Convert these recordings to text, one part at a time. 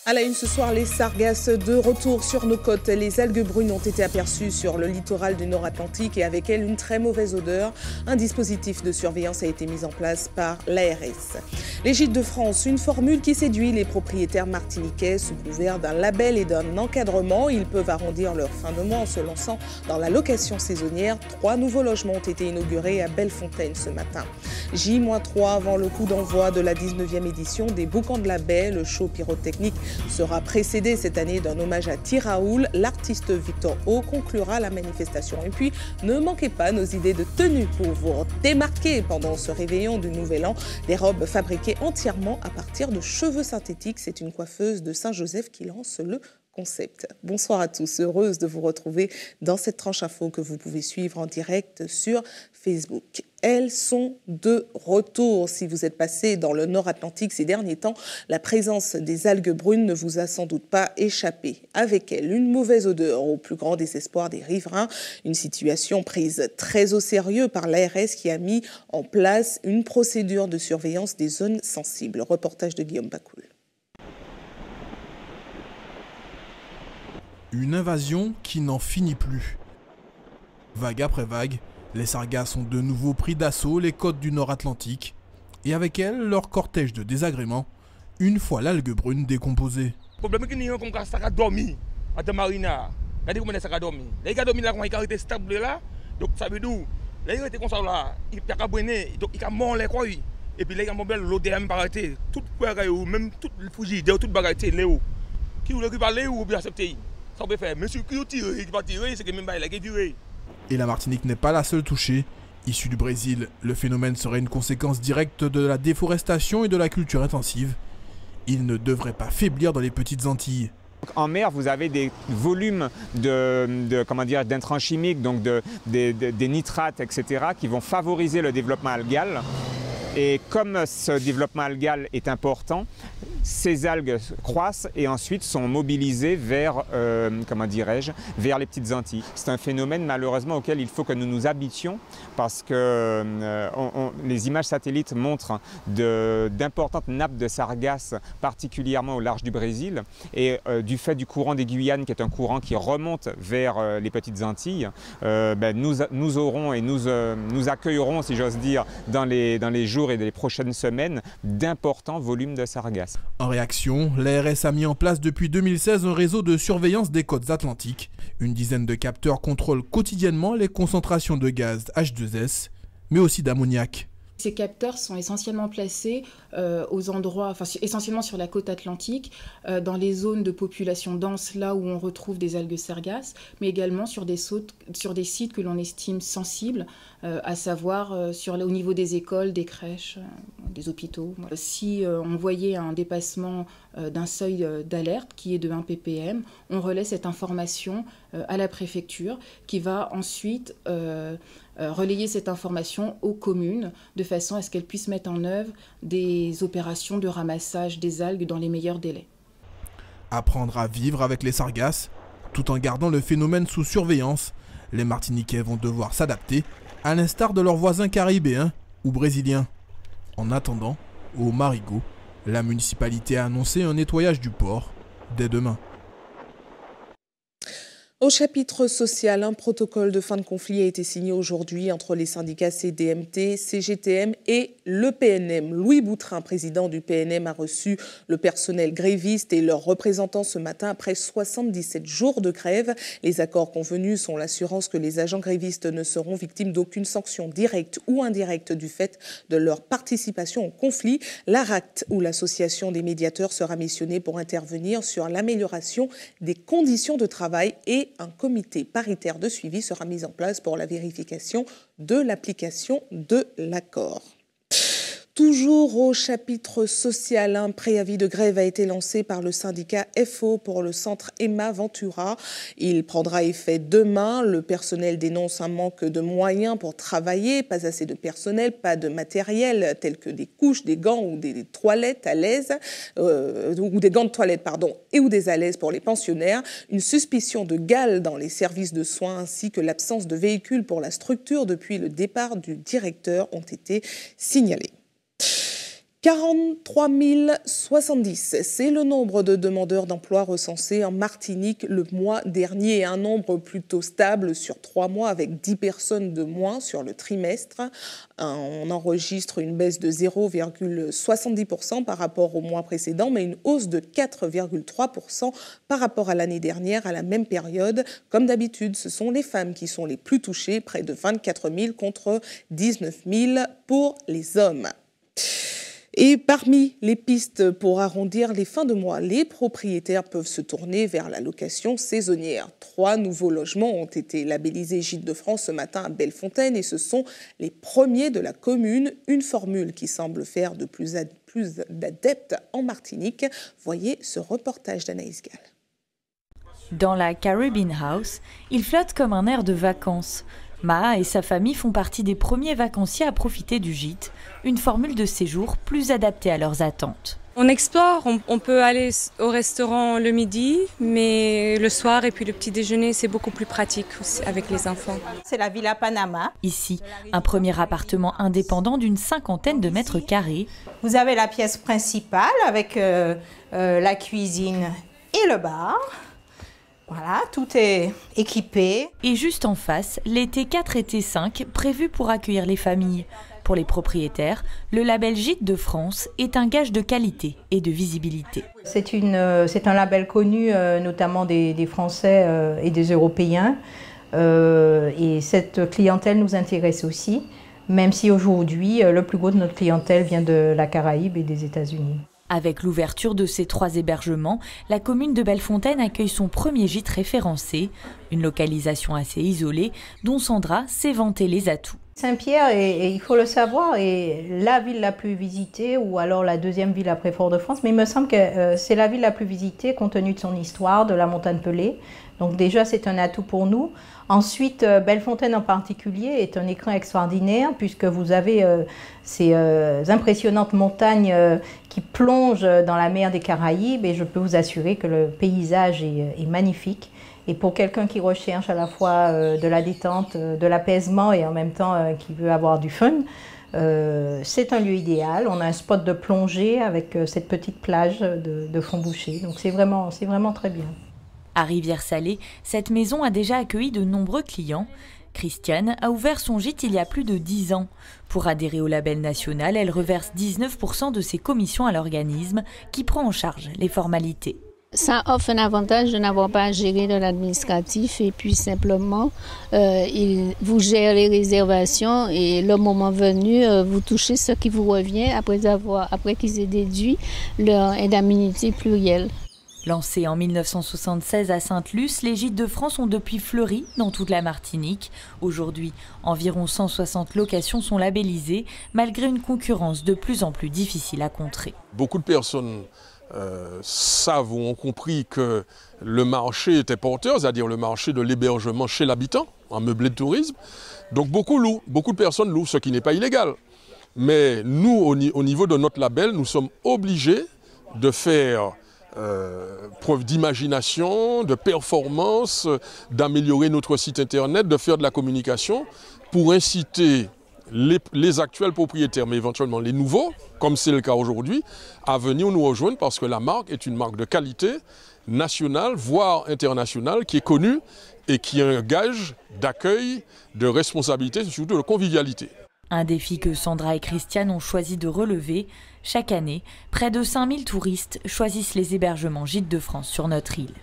À la une ce soir, les sargasses de retour sur nos côtes. Les algues brunes ont été aperçues sur le littoral du Nord-Atlantique et avec elles une très mauvaise odeur. Un dispositif de surveillance a été mis en place par l'ARS. Les Gîtes de France, une formule qui séduit les propriétaires martiniquais sous couvert d'un label et d'un encadrement. Ils peuvent arrondir leur fin de mois en se lançant dans la location saisonnière. 3 nouveaux logements ont été inaugurés à Bellefontaine ce matin. J-3 avant le coup d'envoi de la 19e édition des Boucans de la Baie. Le show pyrotechnique sera précédé cette année d'un hommage à Tiraoul. L'artiste Victor O conclura la manifestation. Et puis, ne manquez pas nos idées de tenue pour vous démarquer pendant ce réveillon du Nouvel An. Des robes fabriquées entièrement à partir de cheveux synthétiques. C'est une coiffeuse de Saint-Joseph qui lance le concept. Bonsoir à tous, heureuse de vous retrouver dans cette tranche info que vous pouvez suivre en direct sur Facebook. Elles sont de retour. Si vous êtes passé dans le Nord-Atlantique ces derniers temps, la présence des algues brunes ne vous a sans doute pas échappé. Avec elles, une mauvaise odeur au plus grand désespoir des riverains. Une situation prise très au sérieux par l'ARS qui a mis en place une procédure de surveillance des zones sensibles. Reportage de Guillaume Bacoul. Une invasion qui n'en finit plus. Vague après vague, les sargasses ont de nouveau pris d'assaut les côtes du Nord-Atlantique et avec elles leur cortège de désagréments, une fois l'algue brune décomposée. Le problème est que nous avons ça dormi à la marina. Regardez comment ça a dormi. Les gars dormi là, quand ils étaient stables là, donc ça veut dire, les gars étaient comme ça là, ils n'ont pas brûlé, donc ils ont mort les quoi. Et puis les gars ont l'odeur même arrêté, toute bagaille même toute frigidaire, toute bagaille léo. Qui voulait parler ou bien accepter. Ça peut faire, mais celui qui tire, il va tirer, c'est que même pas il a tiré. Et la Martinique n'est pas la seule touchée. Issue du Brésil, le phénomène serait une conséquence directe de la déforestation et de la culture intensive. Il ne devrait pas faiblir dans les petites Antilles. En mer, vous avez des volumes d'intrants chimiques, donc des nitrates, etc., qui vont favoriser le développement algal. Et comme ce développement algal est important, ces algues croissent et ensuite sont mobilisées vers, vers les petites Antilles. C'est un phénomène malheureusement auquel il faut que nous nous habituions parce que les images satellites montrent d'importantes nappes de sargasses, particulièrement au large du Brésil. Et du fait du courant des Guyanes, qui est un courant qui remonte vers les petites Antilles, nous aurons et nous accueillerons, si j'ose dire, dans les jours et les prochaines semaines, d'importants volumes de sargasses. En réaction, l'ARS a mis en place depuis 2016 un réseau de surveillance des côtes atlantiques. Une dizaine de capteurs contrôlent quotidiennement les concentrations de gaz H2S, mais aussi d'ammoniac. Ces capteurs sont essentiellement placés aux endroits, essentiellement sur la côte atlantique, dans les zones de population dense, là où on retrouve des algues sargasses, mais également sur des sites que l'on estime sensibles, à savoir au niveau des écoles, des crèches, des hôpitaux. Si on voyait un dépassement d'un seuil d'alerte qui est de 1 ppm, on relaie cette information à la préfecture qui va ensuite relayer cette information aux communes de façon à ce qu'elles puissent mettre en œuvre des opérations de ramassage des algues dans les meilleurs délais. Apprendre à vivre avec les sargasses, tout en gardant le phénomène sous surveillance, les Martiniquais vont devoir s'adapter, à l'instar de leurs voisins caribéens ou brésiliens. En attendant, au Marigot, la municipalité a annoncé un nettoyage du port dès demain. Au chapitre social, un protocole de fin de conflit a été signé aujourd'hui entre les syndicats CDMT, CGTM et le PNM. Louis Boutrin, président du PNM, a reçu le personnel gréviste et leurs représentants ce matin après 77 jours de grève. Les accords convenus sont l'assurance que les agents grévistes ne seront victimes d'aucune sanction directe ou indirecte du fait de leur participation au conflit. L'ARACT, ou l'association des médiateurs, sera missionnée pour intervenir sur l'amélioration des conditions de travail et un comité paritaire de suivi sera mis en place pour la vérification de l'application de l'accord. Toujours au chapitre social, un préavis de grève a été lancé par le syndicat FO pour le centre Emma Ventura. Il prendra effet demain. Le personnel dénonce un manque de moyens pour travailler, pas assez de personnel, pas de matériel tel que des couches, des gants ou des toilettes à l'aise, ou des gants de toilette, pardon, et ou des alaises pour les pensionnaires. Une suspicion de gale dans les services de soins ainsi que l'absence de véhicules pour la structure depuis le départ du directeur ont été signalés. 43 070, c'est le nombre de demandeurs d'emploi recensés en Martinique le mois dernier. Un nombre plutôt stable sur 3 mois avec 10 personnes de moins sur le trimestre. On enregistre une baisse de 0,70% par rapport au mois précédent, mais une hausse de 4,3% par rapport à l'année dernière à la même période. Comme d'habitude, ce sont les femmes qui sont les plus touchées, près de 24 000 contre 19 000 pour les hommes. Et parmi les pistes pour arrondir les fins de mois, les propriétaires peuvent se tourner vers la location saisonnière. 3 nouveaux logements ont été labellisés Gîtes de France ce matin à Bellefontaine et ce sont les premiers de la commune, une formule qui semble faire de plus d'adeptes en Martinique. Voyez ce reportage d'Anaïs Gall. Dans la Caribbean House, il flotte comme un air de vacances. Maha et sa famille font partie des premiers vacanciers à profiter du gîte, une formule de séjour plus adaptée à leurs attentes. On explore, on peut aller au restaurant le midi, mais le soir et puis le petit déjeuner, c'est beaucoup plus pratique avec les enfants. C'est la Villa Panama. Ici, un premier appartement indépendant d'une 50aine de mètres carrés. Vous avez la pièce principale avec la cuisine et le bar. Voilà, tout est équipé. Et juste en face, les T4 et T5 prévus pour accueillir les familles. Pour les propriétaires, le label Gîtes de France est un gage de qualité et de visibilité. C'est un label connu notamment des Français et des Européens. Et cette clientèle nous intéresse aussi, même si aujourd'hui, le plus gros de notre clientèle vient de la Caraïbe et des États-Unis. Avec l'ouverture de ces 3 hébergements, la commune de Bellefontaine accueille son premier gîte référencé, une localisation assez isolée dont Sandra sait vanter les atouts. Saint-Pierre, et il faut le savoir, est la ville la plus visitée ou alors la 2e ville après Fort-de-France, mais il me semble que c'est la ville la plus visitée compte tenu de son histoire, de la montagne Pelée. Donc déjà c'est un atout pour nous. Ensuite, Bellefontaine en particulier est un écrin extraordinaire puisque vous avez ces impressionnantes montagnes qui plongent dans la mer des Caraïbes et je peux vous assurer que le paysage est magnifique. Et pour quelqu'un qui recherche à la fois de la détente, de l'apaisement et en même temps qui veut avoir du fun, c'est un lieu idéal. On a un spot de plongée avec cette petite plage de fond bouché. Donc c'est vraiment très bien. À Rivière-Salée, cette maison a déjà accueilli de nombreux clients. Christiane a ouvert son gîte il y a plus de 10 ans. Pour adhérer au label national, elle reverse 19% de ses commissions à l'organisme qui prend en charge les formalités. Ça offre un avantage de n'avoir pas à gérer de l'administratif et puis simplement, il vous gère les réservations et le moment venu, vous touchez ce qui vous revient après qu'ils aient déduit leur indemnité plurielle. Lancés en 1976 à Sainte-Luce, les Gîtes de France ont depuis fleuri dans toute la Martinique. Aujourd'hui, environ 160 locations sont labellisées, malgré une concurrence de plus en plus difficile à contrer. Beaucoup de personnes savent ou ont compris que le marché était porteur, c'est-à-dire le marché de l'hébergement chez l'habitant, en meublé de tourisme. Donc beaucoup louent, beaucoup de personnes louent, ce qui n'est pas illégal. Mais nous, au niveau de notre label, nous sommes obligés de faire preuve d'imagination, de performance, d'améliorer notre site internet, de faire de la communication pour inciter les actuels propriétaires, mais éventuellement les nouveaux, comme c'est le cas aujourd'hui, à venir nous rejoindre parce que la marque est une marque de qualité nationale, voire internationale, qui est connue et qui est un gage d'accueil, de responsabilité et surtout de convivialité. Un défi que Sandra et Christiane ont choisi de relever. Chaque année, près de 5000 touristes choisissent les hébergements Gîtes de France sur notre île.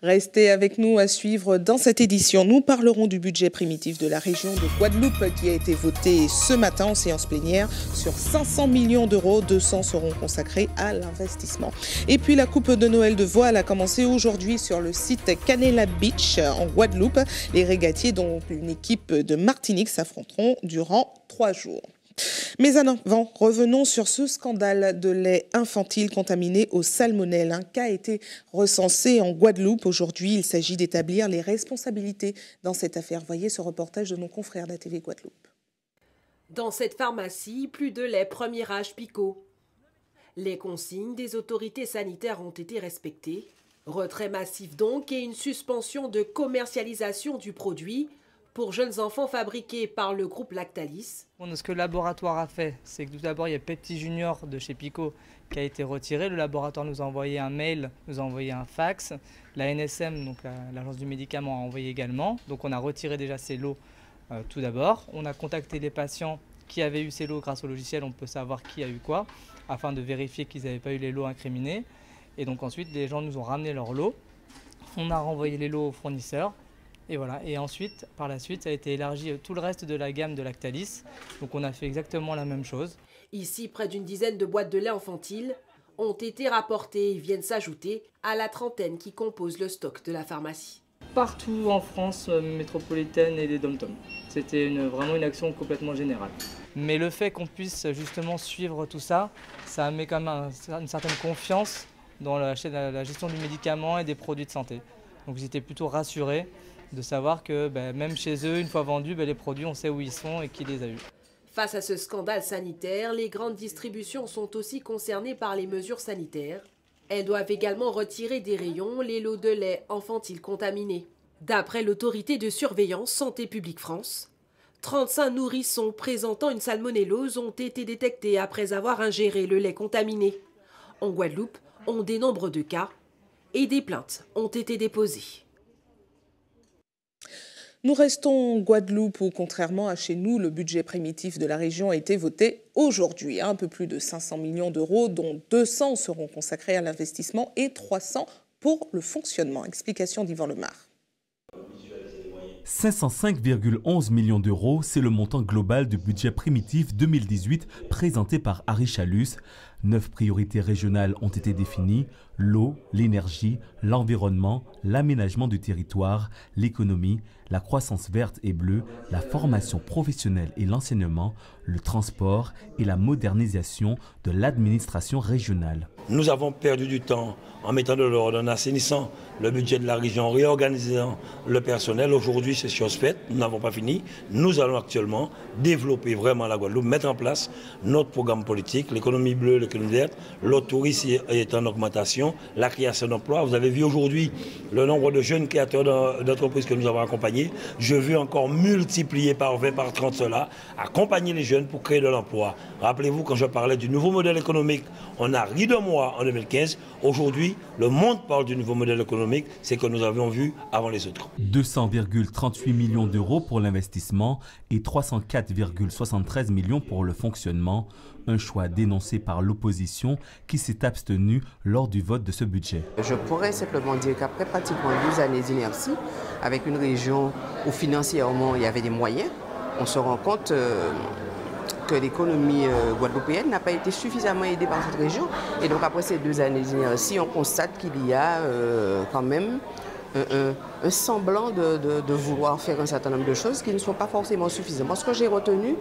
Restez avec nous à suivre dans cette édition. Nous parlerons du budget primitif de la région de Guadeloupe qui a été voté ce matin en séance plénière. Sur 500 millions d'euros, 200 seront consacrés à l'investissement. Et puis la Coupe de Noël de voile a commencé aujourd'hui sur le site Canela Beach en Guadeloupe. Les régatiers, dont une équipe de Martinique, s'affronteront durant 3 jours. Mais avant, revenons sur ce scandale de lait infantile contaminé au salmonelle. Un cas a été recensé en Guadeloupe aujourd'hui. Il s'agit d'établir les responsabilités dans cette affaire. Voyez ce reportage de nos confrères de la TV Guadeloupe. Dans cette pharmacie, plus de lait premier âge Picot. Les consignes des autorités sanitaires ont été respectées. Retrait massif donc et une suspension de commercialisation du produit. pour jeunes enfants fabriqués par le groupe Lactalis. Ce que le laboratoire a fait, c'est que tout d'abord, il y a Pepti Junior de chez Pico qui a été retiré. Le laboratoire nous a envoyé un mail, nous a envoyé un fax. La NSM, donc l'Agence du médicament, a envoyé également. Donc on a retiré déjà ces lots tout d'abord. On a contacté les patients qui avaient eu ces lots grâce au logiciel. On peut savoir qui a eu quoi, afin de vérifier qu'ils n'avaient pas eu les lots incriminés. Et donc ensuite, les gens nous ont ramené leurs lots. On a renvoyé les lots aux fournisseurs. Et voilà. Et ensuite, par la suite, ça a été élargi tout le reste de la gamme de Lactalis. Donc on a fait exactement la même chose. Ici, près d'une dizaine de boîtes de lait infantile ont été rapportées et viennent s'ajouter à la trentaine qui composent le stock de la pharmacie. Partout en France métropolitaine et les dom-toms. C'était vraiment une action complètement générale. Mais le fait qu'on puisse justement suivre tout ça, ça met quand même une certaine confiance dans la gestion du médicament et des produits de santé. Donc j'étais plutôt rassuré de savoir que même chez eux, une fois vendus, les produits, on sait où ils sont et qui les a eus. Face à ce scandale sanitaire, les grandes distributions sont aussi concernées par les mesures sanitaires. Elles doivent également retirer des rayons les lots de lait infantile contaminés. D'après l'autorité de surveillance Santé publique France, 35 nourrissons présentant une salmonellose ont été détectés après avoir ingéré le lait contaminé. En Guadeloupe, on dénombre de cas et des plaintes ont été déposées. Nous restons en Guadeloupe où, contrairement à chez nous, le budget primitif de la région a été voté aujourd'hui. Un peu plus de 500 millions d'euros, dont 200 seront consacrés à l'investissement et 300 pour le fonctionnement. Explication d'Yvan Lemar. 505,11 millions d'euros, c'est le montant global du budget primitif 2018 présenté par Harry Chalus. 9 priorités régionales ont été définies: l'eau, l'énergie, l'environnement, l'aménagement du territoire, l'économie, la croissance verte et bleue, la formation professionnelle et l'enseignement, le transport et la modernisation de l'administration régionale. Nous avons perdu du temps en mettant de l'ordre, en assainissant le budget de la région, en réorganisant le personnel. Aujourd'hui, c'est chose faite, nous n'avons pas fini. Nous allons actuellement développer vraiment la Guadeloupe, mettre en place notre programme politique, l'économie bleue, l'économie verte. Le tourisme est en augmentation, la création d'emplois. Vous avez vu aujourd'hui le nombre de jeunes créateurs d'entreprises que nous avons accompagnés. Je veux encore multiplier par 20, par 30 cela, accompagner les jeunes pour créer de l'emploi. Rappelez-vous, quand je parlais du nouveau modèle économique, on a ri de moi en 2015. Aujourd'hui, le monde parle du nouveau modèle économique, c'est que nous avions vu avant les autres. 200,38 millions d'euros pour l'investissement et 304,73 millions pour le fonctionnement. Un choix dénoncé par l'opposition qui s'est abstenue lors du vote de ce budget. Je pourrais simplement dire qu'après pratiquement 12 années d'inertie, avec une région où financièrement il y avait des moyens, on se rend compte que l'économie guadeloupéenne n'a pas été suffisamment aidée par cette région. Et donc après ces 2 années d'inertie, on constate qu'il y a quand même un semblant de vouloir faire un certain nombre de choses qui ne sont pas forcément suffisantes. Parce que j'ai retenu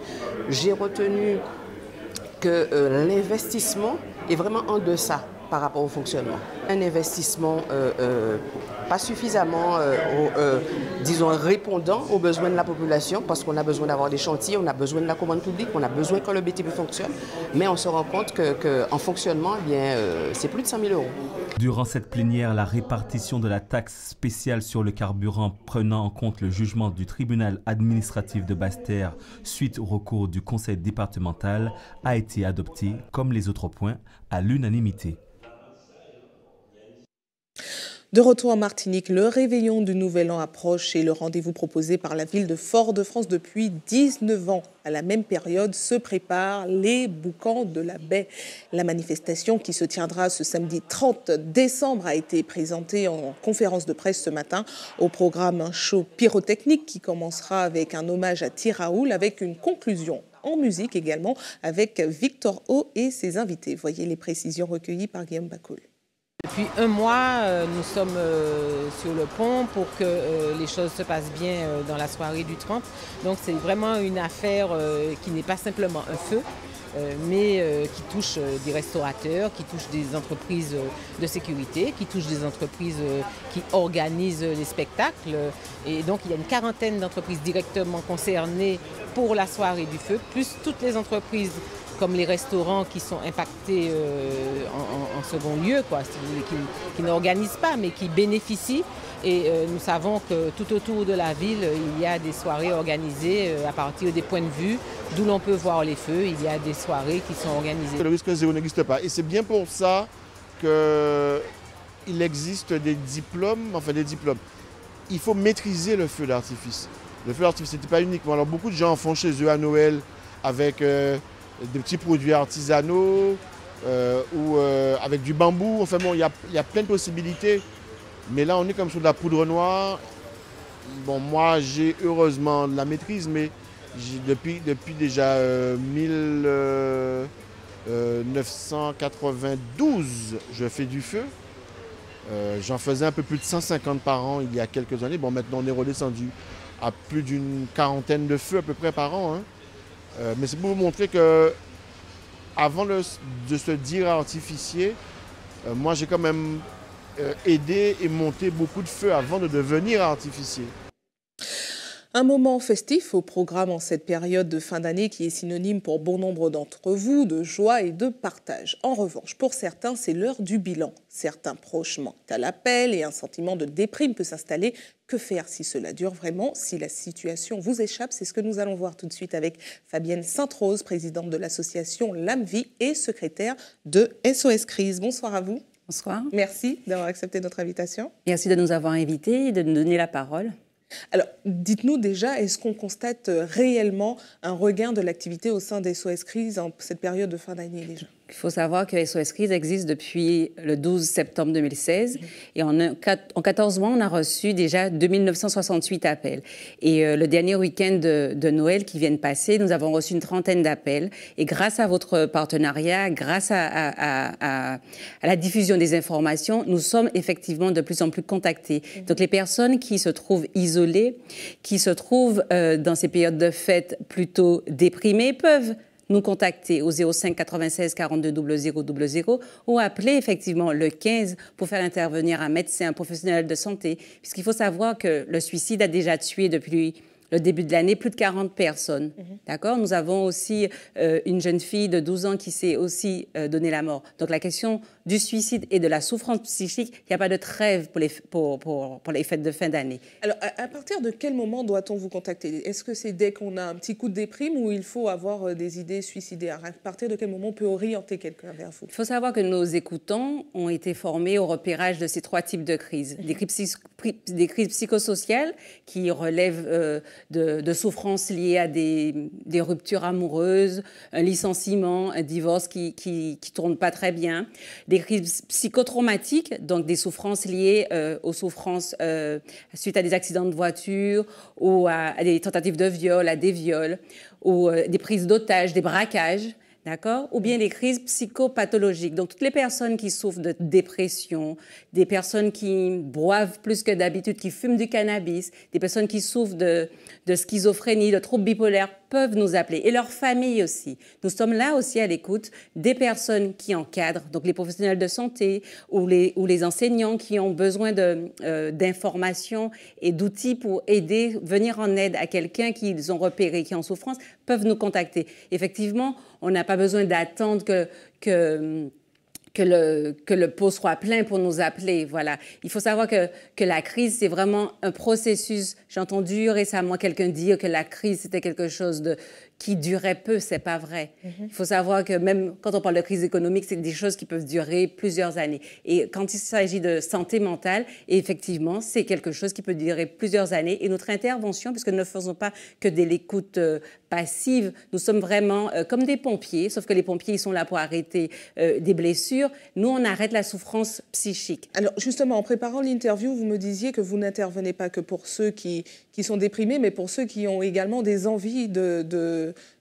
que l'investissement est vraiment en deçà par rapport au fonctionnement. Un investissement pas suffisamment, disons, répondant aux besoins de la population, parce qu'on a besoin d'avoir des chantiers, on a besoin de la commande publique, on a besoin que le BTP fonctionne, mais on se rend compte qu'en fonctionnement, eh bien, c'est plus de 100 000 euros. Durant cette plénière, la répartition de la taxe spéciale sur le carburant prenant en compte le jugement du tribunal administratif de Basse-Terre suite au recours du conseil départemental a été adoptée, comme les autres points, à l'unanimité. De retour en Martinique, le réveillon du Nouvel An approche et le rendez-vous proposé par la ville de Fort-de-France depuis 19 ans. À la même période se préparent les boucans de la baie. La manifestation qui se tiendra ce samedi 30 décembre a été présentée en conférence de presse ce matin. Au programme, un show pyrotechnique qui commencera avec un hommage à Tiraoul avec une conclusion en musique également avec Victor O et ses invités. Voyez les précisions recueillies par Guillaume Bacoul. Depuis un mois, nous sommes sur le pont pour que les choses se passent bien dans la soirée du 30. Donc c'est vraiment une affaire qui n'est pas simplement un feu, mais qui touche des restaurateurs, qui touche des entreprises de sécurité, qui touche des entreprises qui organisent les spectacles. Et donc il y a une quarantaine d'entreprises directement concernées pour la soirée du feu, plus toutes les entreprises comme les restaurants qui sont impactés en second lieu, quoi, qui n'organisent pas, mais qui bénéficient Et nous savons que tout autour de la ville, il y a des soirées organisées à partir des points de vue, d'où l'on peut voir les feux. Il y a des soirées qui sont organisées. Le risque zéro n'existe pas. Et c'est bien pour ça qu'il existe des diplômes, Il faut maîtriser le feu d'artifice. Le feu d'artifice, ce n'était pas uniquement. Alors beaucoup de gens en font chez eux à Noël avec des petits produits artisanaux ou avec du bambou. Enfin bon, il y a plein de possibilités. Mais là, on est comme sur de la poudre noire. Bon, moi, j'ai heureusement de la maîtrise, mais depuis déjà 1992, je fais du feu. J'en faisais un peu plus de 150 par an il y a quelques années. Bon, maintenant, on est redescendu à plus d'une quarantaine de feux à peu près par an. Hein. Mais c'est pour vous montrer que, avant de se dire artificier, moi, j'ai quand même aidé et monté beaucoup de feux avant de devenir artificier. Un moment festif au programme en cette période de fin d'année qui est synonyme pour bon nombre d'entre vous de joie et de partage. En revanche, pour certains, c'est l'heure du bilan. Certains proches mentent à l'appel et un sentiment de déprime peut s'installer. Que faire si cela dure vraiment, si la situation vous échappe? C'est ce que nous allons voir tout de suite avec Fabienne Sainte-Rose, présidente de l'association L'Âme-Vie et secrétaire de SOS Crise. Bonsoir à vous. Bonsoir. Merci d'avoir accepté notre invitation. Merci de nous avoir invités et de nous donner la parole. Alors, dites-nous déjà, est-ce qu'on constate réellement un regain de l'activité au sein des SOS Crise en cette période de fin d'année déjà? Il faut savoir que SOS Crise existe depuis le 12 septembre 2016 et en 14 mois, on a reçu déjà 2968 appels. Et le dernier week-end de Noël qui vient de passer, nous avons reçu une trentaine d'appels. Et grâce à votre partenariat, grâce à la diffusion des informations, nous sommes effectivement de plus en plus contactés. Donc les personnes qui se trouvent isolées, qui se trouvent dans ces périodes de fête plutôt déprimées, peuvent nous contacter au 05 96 42 00 00 ou appeler effectivement le 15 pour faire intervenir un médecin, un professionnel de santé. Puisqu'il faut savoir que le suicide a déjà tué depuis le début de l'année plus de 40 personnes. D'accord? Nous avons aussi une jeune fille de 12 ans qui s'est aussi donné la mort. Donc la question du suicide et de la souffrance psychique, il n'y a pas de trêve pour les fêtes de fin d'année. Alors, à partir de quel moment doit-on vous contacter? Est-ce que c'est dès qu'on a un petit coup de déprime ou il faut avoir des idées suicidaires? À partir de quel moment on peut orienter quelqu'un vers vous? Il faut savoir que nos écoutants ont été formés au repérage de ces trois types de crises. Des crises psychosociales qui relèvent de souffrances liées à des ruptures amoureuses, un licenciement, un divorce qui tourne pas très bien, des crises psychotraumatiques, donc des souffrances liées aux souffrances suite à des accidents de voiture ou à des tentatives de viol, à des viols, ou des prises d'otages, des braquages. D'accord? Ou bien les crises psychopathologiques. Donc, toutes les personnes qui souffrent de dépression, des personnes qui boivent plus que d'habitude, qui fument du cannabis, des personnes qui souffrent de schizophrénie, de troubles bipolaires, peuvent nous appeler. Et leurs familles aussi. Nous sommes là aussi à l'écoute des personnes qui encadrent, donc les professionnels de santé ou les enseignants qui ont besoin d'informations et d'outils pour aider, venir en aide à quelqu'un qu'ils ont repéré, qui est en souffrance, peuvent nous contacter. Effectivement, on n'a pas besoin d'attendre que le pot soit plein pour nous appeler. Voilà. Il faut savoir que la crise, c'est vraiment un processus. J'ai entendu récemment quelqu'un dire que la crise, c'était quelque chose qui durait peu. C'est pas vrai. Il faut savoir que même quand on parle de crise économique, c'est des choses qui peuvent durer plusieurs années. Et quand il s'agit de santé mentale, effectivement, c'est quelque chose qui peut durer plusieurs années. Et notre intervention, puisque nous ne faisons pas que de l'écoute passive, nous sommes vraiment comme des pompiers, sauf que les pompiers, ils sont là pour arrêter des blessures. Nous, on arrête la souffrance psychique. Alors, justement, en préparant l'interview, vous me disiez que vous n'intervenez pas que pour ceux qui sont déprimés, mais pour ceux qui ont également des envies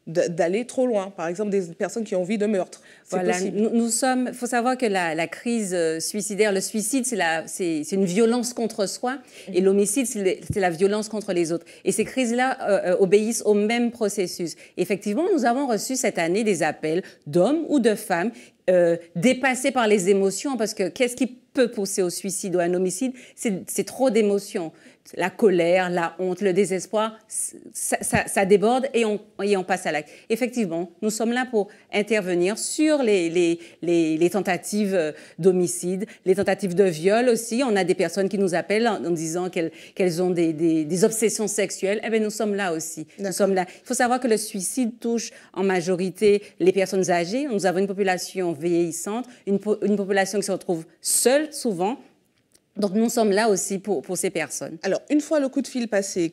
d'aller trop loin. Par exemple, des personnes qui ont envie de meurtre. Voilà, il faut savoir que la crise suicidaire, le suicide, c'est une violence contre soi et l'homicide, c'est la violence contre les autres. Et ces crises-là obéissent au même processus. Effectivement, nous avons reçu cette année des appels d'hommes ou de femmes dépassés par les émotions, parce que qu'est-ce qui peut peut pousser au suicide ou à un homicide, c'est trop d'émotions. La colère, la honte, le désespoir, ça déborde et on passe à l'acte. Effectivement, nous sommes là pour intervenir sur les tentatives d'homicide, les tentatives de viol aussi. On a des personnes qui nous appellent en disant qu'elles ont des obsessions sexuelles. Eh bien, nous sommes là aussi. Nous sommes là. Il faut savoir que le suicide touche en majorité les personnes âgées. Nous avons une population vieillissante, une population qui se retrouve seule souvent. Donc, nous sommes là aussi pour ces personnes. Alors, une fois le coup de fil passé,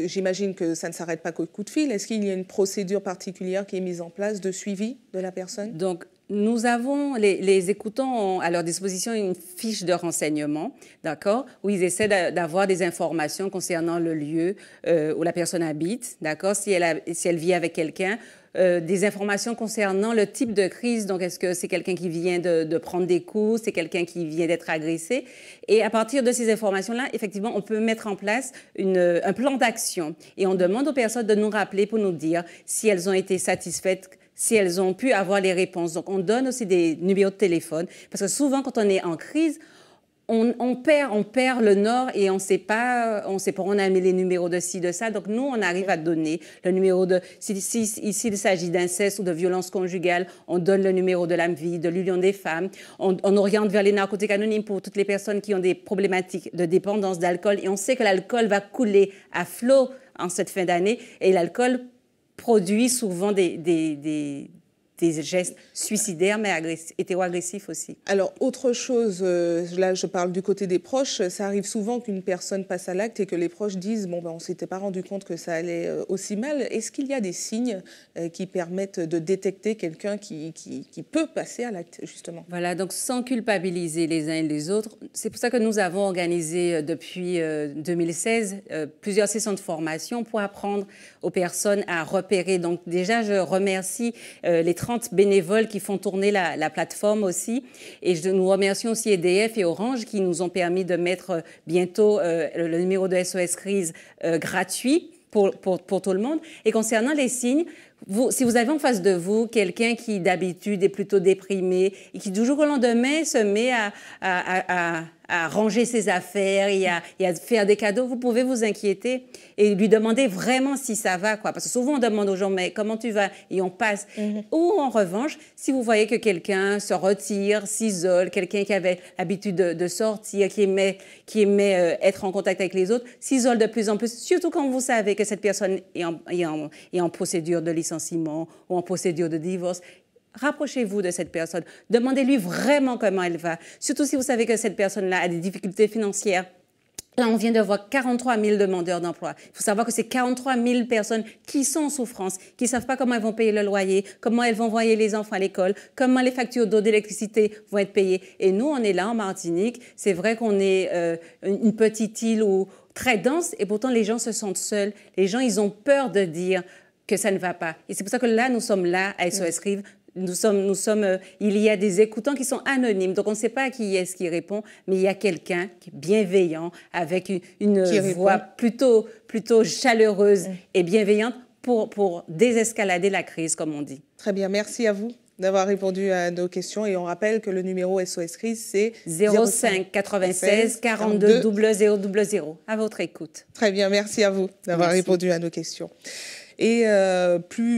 j'imagine que ça ne s'arrête pas qu'au coup de fil. Est-ce qu'il y a une procédure particulière qui est mise en place de suivi de la personne? Donc, nous avons, les écoutants ont à leur disposition une fiche de renseignement, d'accord, où ils essaient d'avoir des informations concernant le lieu où la personne habite, d'accord, si elle vit avec quelqu'un. Des informations concernant le type de crise. Donc, est-ce que c'est quelqu'un qui vient de prendre des coups, c'est quelqu'un qui vient d'être agressé? Et à partir de ces informations-là, effectivement, on peut mettre en place un plan d'action. Et on demande aux personnes de nous rappeler pour nous dire si elles ont été satisfaites, si elles ont pu avoir les réponses. Donc, on donne aussi des numéros de téléphone. Parce que souvent, quand on est en crise, on perd le nord et on sait pas, on a mis les numéros de ci, de ça. Donc, nous, on arrive à donner le numéro de, ici, il s'agit d'inceste ou de violence conjugale, on donne le numéro de l'AMVI, de l'Union des femmes. On oriente vers les narcotiques anonymes pour toutes les personnes qui ont des problématiques de dépendance d'alcool. Et on sait que l'alcool va couler à flot en cette fin d'année. Et l'alcool produit souvent des gestes suicidaires, mais hétéro-agressifs aussi. Alors, autre chose, là, je parle du côté des proches. Ça arrive souvent qu'une personne passe à l'acte et que les proches disent « bon, ben, on ne s'était pas rendu compte que ça allait aussi mal ». Est-ce qu'il y a des signes qui permettent de détecter quelqu'un qui peut passer à l'acte, justement? Voilà, donc sans culpabiliser les uns et les autres. C'est pour ça que nous avons organisé depuis 2016 plusieurs sessions de formation pour apprendre aux personnes à repérer. Donc déjà, je remercie les 30 bénévoles qui font tourner la plateforme aussi. Et nous remercions aussi EDF et Orange qui nous ont permis de mettre bientôt le numéro de SOS Crise gratuit pour tout le monde. Et concernant les signes, si vous avez en face de vous quelqu'un qui d'habitude est plutôt déprimé et qui du jour au lendemain se met à ranger ses affaires et à faire des cadeaux, vous pouvez vous inquiéter et lui demander vraiment si ça va, quoi. Parce que souvent on demande aux gens mais comment tu vas et on passe. Ou en revanche, si vous voyez que quelqu'un se retire, s'isole, quelqu'un qui avait l'habitude de sortir, qui aimait être en contact avec les autres, s'isole de plus en plus, surtout quand vous savez que cette personne est en procédure de licenciement ou en procédure de divorce. Rapprochez-vous de cette personne. Demandez-lui vraiment comment elle va. Surtout si vous savez que cette personne-là a des difficultés financières. Là, on vient de voir 43 000 demandeurs d'emploi. Il faut savoir que c'est 43 000 personnes qui sont en souffrance, qui ne savent pas comment elles vont payer le loyer, comment elles vont envoyer les enfants à l'école, comment les factures d'eau, d'électricité vont être payées. Et nous, on est là en Martinique. C'est vrai qu'on est une petite île très dense et pourtant les gens se sentent seuls. Les gens, ils ont peur de dire que ça ne va pas. Et c'est pour ça que là, nous sommes là à SOS Rive. Il y a des écoutants qui sont anonymes, donc on ne sait pas à qui est-ce qui répond, mais il y a quelqu'un qui est bienveillant, avec une voix plutôt chaleureuse et bienveillante pour désescalader la crise, comme on dit. Très bien, merci à vous d'avoir répondu à nos questions et on rappelle que le numéro SOS Crise, c'est 05 96 42 0000. À votre écoute. Très bien, merci à vous d'avoir répondu à nos questions. Et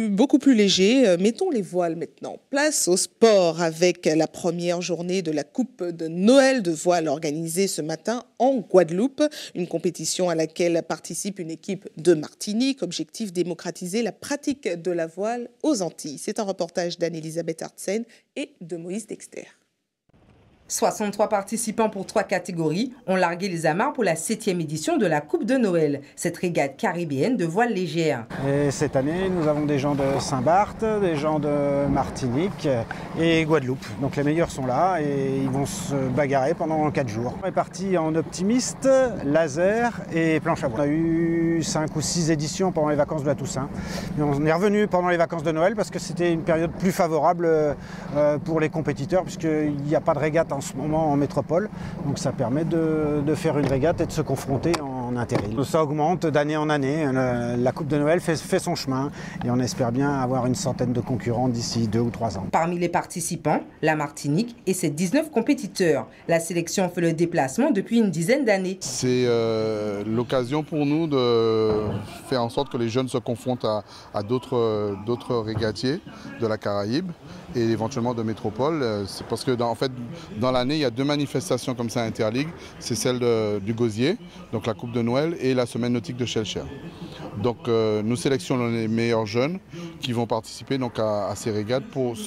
beaucoup plus léger, mettons les voiles maintenant. Place au sport avec la première journée de la Coupe de Noël de voile organisée ce matin en Guadeloupe. Une compétition à laquelle participe une équipe de Martinique. Objectif, démocratiser la pratique de la voile aux Antilles. C'est un reportage d'Anne-Elisabeth Artsen et de Moïse Dexter. 63 participants pour 3 catégories ont largué les amarres pour la 7e édition de la Coupe de Noël, cette régate caribéenne de voile légère. Et cette année, nous avons des gens de Saint-Barth, des gens de Martinique et Guadeloupe. Donc les meilleurs sont là et ils vont se bagarrer pendant 4 jours. On est parti en optimiste, laser et planche à voile. On a eu 5 ou 6 éditions pendant les vacances de la Toussaint. Et on est revenu pendant les vacances de Noël parce que c'était une période plus favorable pour les compétiteurs puisqu'il n'y a pas de régate en ce moment en métropole. Donc ça permet de faire une régate et de se confronter en en intérim. Ça augmente d'année en année. La Coupe de Noël fait son chemin et on espère bien avoir une centaine de concurrents d'ici 2 ou 3 ans. Parmi les participants, la Martinique et ses 19 compétiteurs. La sélection fait le déplacement depuis une dizaine d'années. C'est l'occasion pour nous de faire en sorte que les jeunes se confrontent à d'autres régatiers de la Caraïbe et éventuellement de métropole. C'est parce que dans l'année, il y a 2 manifestations comme ça interligues. C'est celle du Gosier, donc la Coupe de Noël, et la Semaine nautique de Shellshare. Donc nous sélectionnons les meilleurs jeunes qui vont participer donc, à ces régates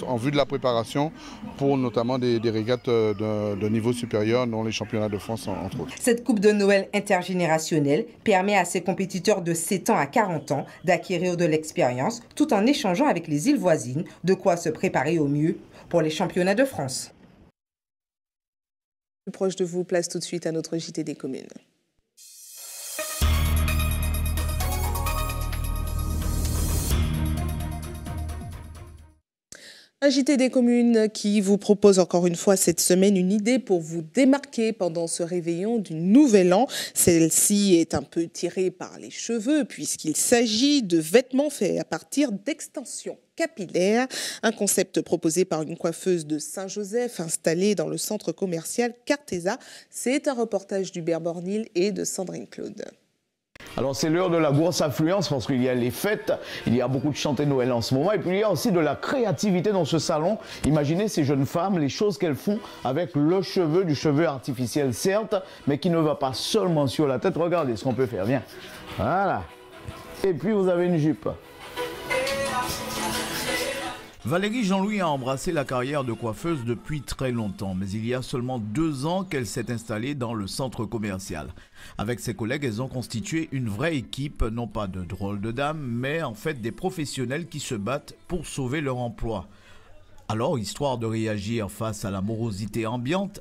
en vue de la préparation pour notamment des régates de niveau supérieur, dont les championnats de France entre autres. Cette Coupe de Noël intergénérationnelle permet à ces compétiteurs de 7 ans à 40 ans d'acquérir de l'expérience tout en échangeant avec les îles voisines, de quoi se préparer au mieux pour les championnats de France. Plus proche de vous, place tout de suite à notre JT des communes. Un JT des communes qui vous propose encore une fois cette semaine une idée pour vous démarquer pendant ce réveillon du Nouvel An. Celle-ci est un peu tirée par les cheveux puisqu'il s'agit de vêtements faits à partir d'extensions capillaires, un concept proposé par une coiffeuse de Saint-Joseph installée dans le centre commercial Cartesa. C'est un reportage d'Hubert Bornil et de Sandrine Claude. Alors c'est l'heure de la grosse affluence parce qu'il y a les fêtes, il y a beaucoup de chantés Noël en ce moment et puis il y a aussi de la créativité dans ce salon. Imaginez ces jeunes femmes, les choses qu'elles font avec le cheveu, du cheveu artificiel certes, mais qui ne va pas seulement sur la tête. Regardez ce qu'on peut faire, viens. Voilà. Et puis vous avez une jupe. Valérie Jean-Louis a embrassé la carrière de coiffeuse depuis très longtemps, mais il y a seulement 2 ans qu'elle s'est installée dans le centre commercial. Avec ses collègues, elles ont constitué une vraie équipe, non pas de drôles de dames, mais en fait des professionnels qui se battent pour sauver leur emploi. Alors, histoire de réagir face à la morosité ambiante,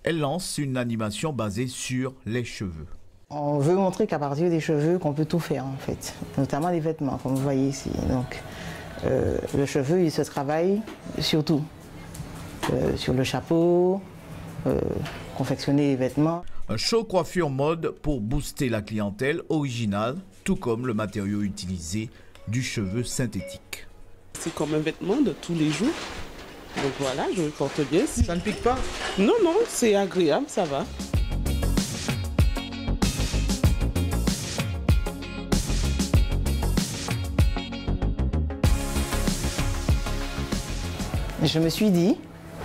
elle lance une animation basée sur les cheveux. On veut montrer qu'à partir des cheveux, qu'on peut tout faire en fait, notamment les vêtements, comme vous voyez ici. Donc, le cheveu, il se travaille sur tout, sur le chapeau, confectionner les vêtements. Un show coiffure mode pour booster la clientèle originale, tout comme le matériau utilisé du cheveu synthétique. C'est comme un vêtement de tous les jours, donc voilà, je le porte bien. Ça ne pique pas? Non, non, c'est agréable, ça va. Je me suis dit,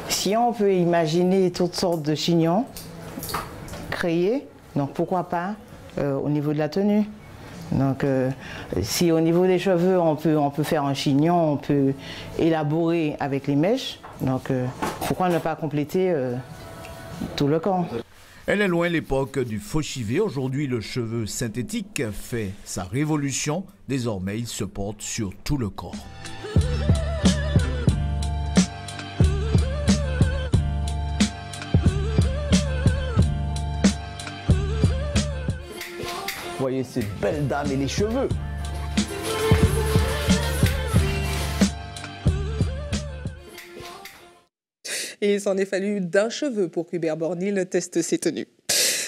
si on peut imaginer toutes sortes de chignons créés, donc pourquoi pas au niveau de la tenue. Donc si au niveau des cheveux on peut faire un chignon, on peut élaborer avec les mèches, donc pourquoi ne pas compléter tout le corps. Elle est loin l'époque du faux chivet. Aujourd'hui, le cheveu synthétique fait sa révolution. Désormais, il se porte sur tout le corps. Voyez ces belles dames et les cheveux. Et il s'en est fallu d'un cheveu pour qu'Hubert Bornil teste ses tenues.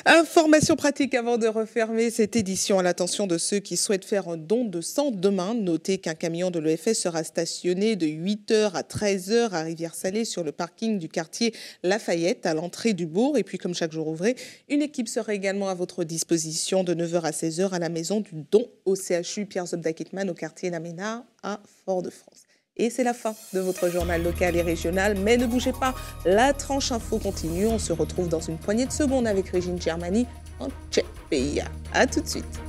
Information pratique avant de refermer cette édition à l'attention de ceux qui souhaitent faire un don de sang demain. Notez qu'un camion de l'EFS sera stationné de 8h à 13h à Rivière-Salée sur le parking du quartier Lafayette à l'entrée du bourg. Et puis comme chaque jour ouvré, une équipe sera également à votre disposition de 9h à 16h à la maison du don au CHU Pierre Zobda-Ketman au quartier Laménard à Fort-de-France. Et c'est la fin de votre journal local et régional. Mais ne bougez pas, la tranche info continue. On se retrouve dans une poignée de secondes avec Régine Germani en Tchèque. A tout de suite.